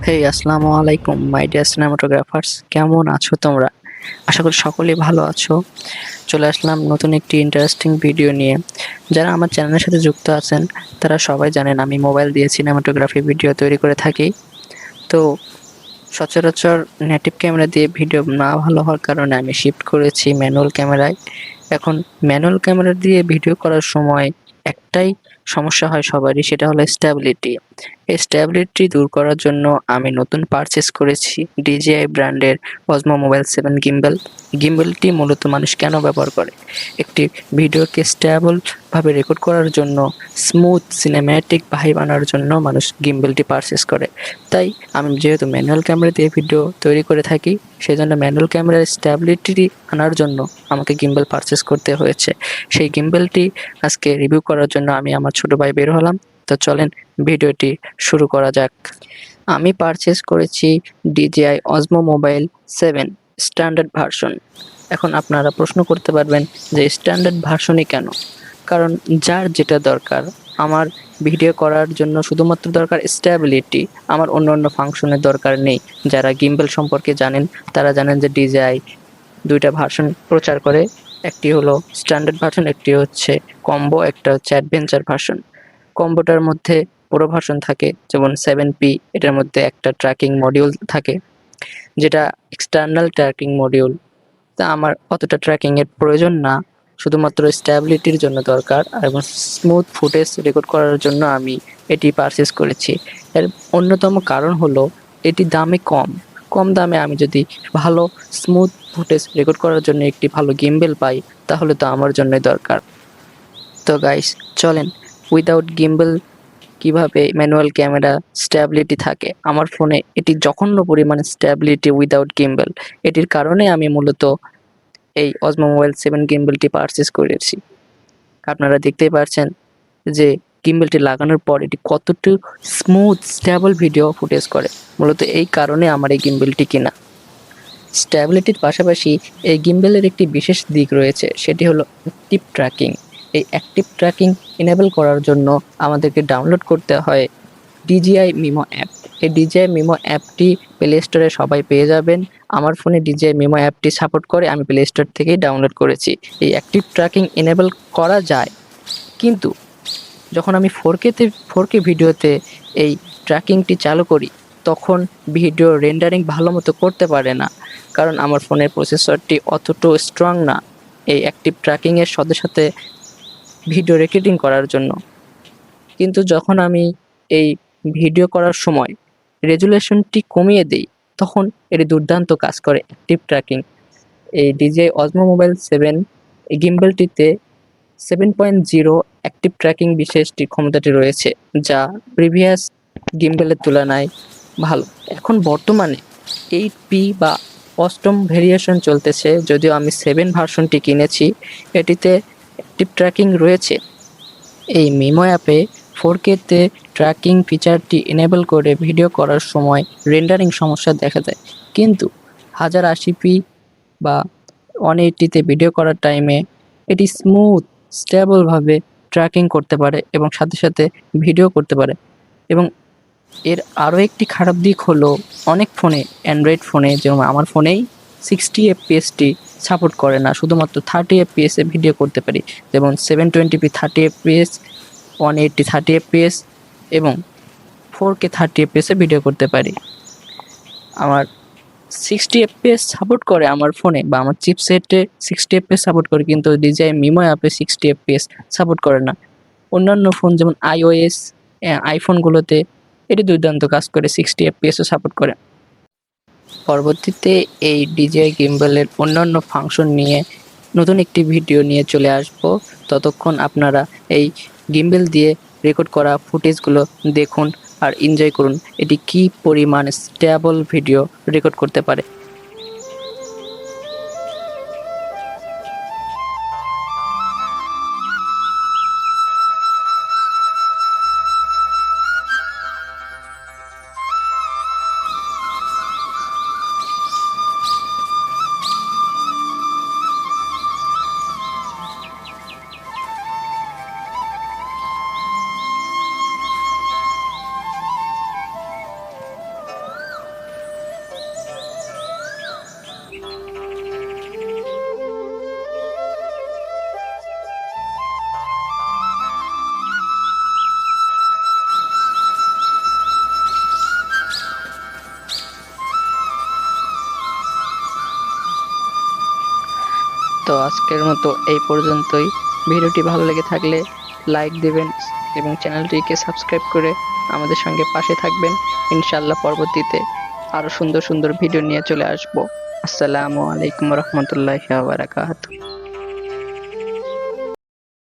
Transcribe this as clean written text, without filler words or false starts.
হেই আসসালামু আলাইকুম my dear সিনেমাটোগ্রাফার্স, কেমন আছো তোমরা? আশা করি সকলেই ভালো আছো। চলে আসলাম নতুন একটি ইন্টারেস্টিং ভিডিও নিয়ে। যারা আমার চ্যানেলের সাথে যুক্ত আছেন তারা সবাই জানেন আমি মোবাইল দিয়ে সিনেমাটোগ্রাফি ভিডিও তৈরি করে থাকি। তো সচরাচর নেটিভ ক্যামেরা দিয়ে ভিডিও না ভালো হওয়ার কারণে আমি শিফট করেছি ম্যানুয়াল ক্যামেরায়। এখন ম্যানুয়াল ক্যামেরা দিয়ে ভিডিও করার সময় একটাই সমস্যা হয় সবারই, সেটা হলো স্ট্যাবিলিটি। এই স্ট্যাবিলিটি দূর করার জন্য আমি নতুন পারচেজ করেছি DJI ব্র্যান্ডের Osmo Mobile 7 গিম্বল। গিম্বলটি মূলত মানুষ কেন ব্যবহার করে? একটি ভিডিওকে স্ট্যাবল ভাবে রেকর্ড করার জন্য, স্মুথ সিনেম্যাটিক ভাইব আনার জন্য মানুষ গিম্বলটি পারচেজ করে। তাই আমি যেহেতু ম্যানুয়াল ক্যামেরা দিয়ে ভিডিও তৈরি করে থাকি, সেজন্য ম্যানুয়াল ক্যামেরার স্ট্যাবিলিটি আনার জন্য আমাকে গিম্বল পারচেজ করতে হয়েছে। সেই গিম্বলটি আজকে রিভিউ করার জন্য আমি আমার ছোট ভাই বের হলাম। তো চলেন ভিডিওটি শুরু করা যাক। আমি পারচেজ করেছি DJI Osmo Mobile 7 standard version. এখন আপনারা প্রশ্ন করতে পারবেন যে স্ট্যান্ডার্ড ভার্সনই কেন? কারণ যার যেটা দরকার, আমার ভিডিও করার জন্য শুধুমাত্র দরকার স্ট্যাবিলিটি, আমার অন্য ফাংশনের দরকার নেই। যারা গিম্বল সম্পর্কে জানেন তারা জানেন যে DJI দুইটা ভার্সন প্রচার করে, একটি হলো স্ট্যান্ডার্ড ভার্সন, একটি হচ্ছে কম্বো, একটা হচ্ছে অ্যাডভেঞ্চার ভার্সন। কম্বোটার মধ্যে পুরো ভার্সন থাকে, যেমন 7P, এটার মধ্যে একটা ট্র্যাকিং মডিউল থাকে যেটা এক্সটার্নাল ট্র্যাকিং মডিউল। তা আমার অতটা ট্র্যাকিং এর প্রয়োজন না, শুধুমাত্র স্ট্যাবিলিটির জন্য দরকার এবং স্মুথ ফুটেজ রেকর্ড করার জন্য আমি এটি পারচেজ করেছি। এর অন্যতম কারণ হলো এটি দামে কম দামে আমি যদি ভালো স্মুথ ফুটেজ রেকর্ড করার জন্য একটি ভালো গিম্বল পাই, তাহলে তো আমার জন্যই দরকার। তো গাইস, চলেন উইদাউট গিম্বল কিভাবে ম্যানুয়াল ক্যামেরা স্ট্যাবিলিটি থাকে আমার ফোনে, এটি জঘন্য পরিমাণে স্ট্যাবিলিটি উইদাউট গিম্বল। এটির কারণে আমি মূলত এই Osmo Mobile 7 গিম্বলটি পারচেজ করেছি। আপনারা দেখতেই পারছেন যে গিম্বলটি লাগানোর পর এটি কতটুকু স্মুথ স্ট্যাবল ভিডিও ফুটেজ করে। মূলত এই কারণে আমার এই গিম্বলটি কেনা। স্ট্যাবিলিটির পাশাপাশি এই গিম্বলের একটি বিশেষ দিক রয়েছে, সেটি হলো অ্যাক্টিভ ট্র্যাকিং। এই অ্যাক্টিভ ট্র্যাকিং এনেবল করার জন্য আমাদেরকে ডাউনলোড করতে হয় DJI Mimo অ্যাপ। এই DJI Mimo অ্যাপটি প্লে স্টোরে সবাই পেয়ে যাবেন। আমার ফোনে DJI Mimo অ্যাপটি সাপোর্ট করে, আমি প্লে স্টোর থেকেই ডাউনলোড করেছি। এই অ্যাক্টিভ ট্র্যাকিং এনেবল করা যায়, কিন্তু যখন আমি 4K ভিডিওতে এই ট্র্যাকিংটি চালু করি, তখন ভিডিও রেন্ডারিং ভালো মতো করতে পারে না, কারণ আমার ফোনের প্রসেসরটি অতটাও স্ট্রং না এই অ্যাক্টিভ ট্র্যাকিংয়ের সাথে ভিডিও রেকর্ডিং করার জন্য। কিন্তু যখন আমি এই ভিডিও করার সময় রেজুলেশনটি কমিয়ে দিই, তখন এটি দুর্দান্ত কাজ করে অ্যাক্টিভ ট্র্যাকিং। এই DJI Osmo Mobile 7 এই গিম্বলটিতে 7.0 অ্যাক্টিভ ট্র্যাকিং বিশেষটি ক্ষমতাটি রয়েছে, যা প্রিভিয়াস গিম্বলের তুলনায় ভালো। এখন বর্তমানে 8P বা অষ্টম ভেরিয়েশন চলতেছে, যদিও আমি 7 ভার্সনটি কিনেছি। এটিতে অ্যাক্টিভ ট্র্যাকিং রয়েছে। এই মিমো অ্যাপে 4K-তে ট্র্যাকিং ফিচারটি এনেবল করে ভিডিও করার সময় রেন্ডারিং সমস্যা দেখা যায়, কিন্তু 1080p বা 180-তে ভিডিও করার টাইমে এটি স্মুথ স্টেবলভাবে ট্র্যাকিং করতে পারে এবং সাথে ভিডিও করতে পারে। এবং এর আরও একটি খারাপ দিক হলো অনেক ফোনে, অ্যান্ড্রয়েড ফোনে যেমন আমার ফোনেই 60 fps সাপোর্ট করে না, শুধুমাত্র 30 fps ভিডিও করতে পারি। যেমন 720p 30 fps, 180 30 fps এবং 4K 30 fps ভিডিও করতে পারি। আমার 60 fps সাপোর্ট করে আমার ফোনে বা আমার চিপসেটে 60 fps সাপোর্ট করে, কিন্তু DJI Mimo অ্যাপে 60 fps সাপোর্ট করে না। অন্যান্য ফোন যেমন iOS আইফোনগুলোতে এটি দুর্দান্ত কাজ করে, 60 fps সাপোর্ট করে। পরবর্তীতে এই DJI গিম্বলের অন্যান্য ফাংশন নিয়ে নতুন একটি ভিডিও নিয়ে চলে আসব। ততক্ষণ আপনারা এই গিম্বল দিয়ে রেকর্ড করা ফুটেজগুলো দেখুন আর এনজয় করুন এটি কী পরিমাণ স্টেবল ভিডিও রেকর্ড করতে পারে। তো আজকের মতো এই পর্যন্তই। ভিডিওটি ভালো লেগে থাকলে লাইক দিবেন এবং চ্যানেলটিকে সাবস্ক্রাইব করে আমাদের সঙ্গে পাশে থাকবেন। ইনশাআল্লাহ পরবর্তীতে আরো সুন্দর সুন্দর ভিডিও নিয়ে চলে আসবো। আসসালামু আলাইকুম রহমতুল্লাহি ওয়া বারাকাতুহু।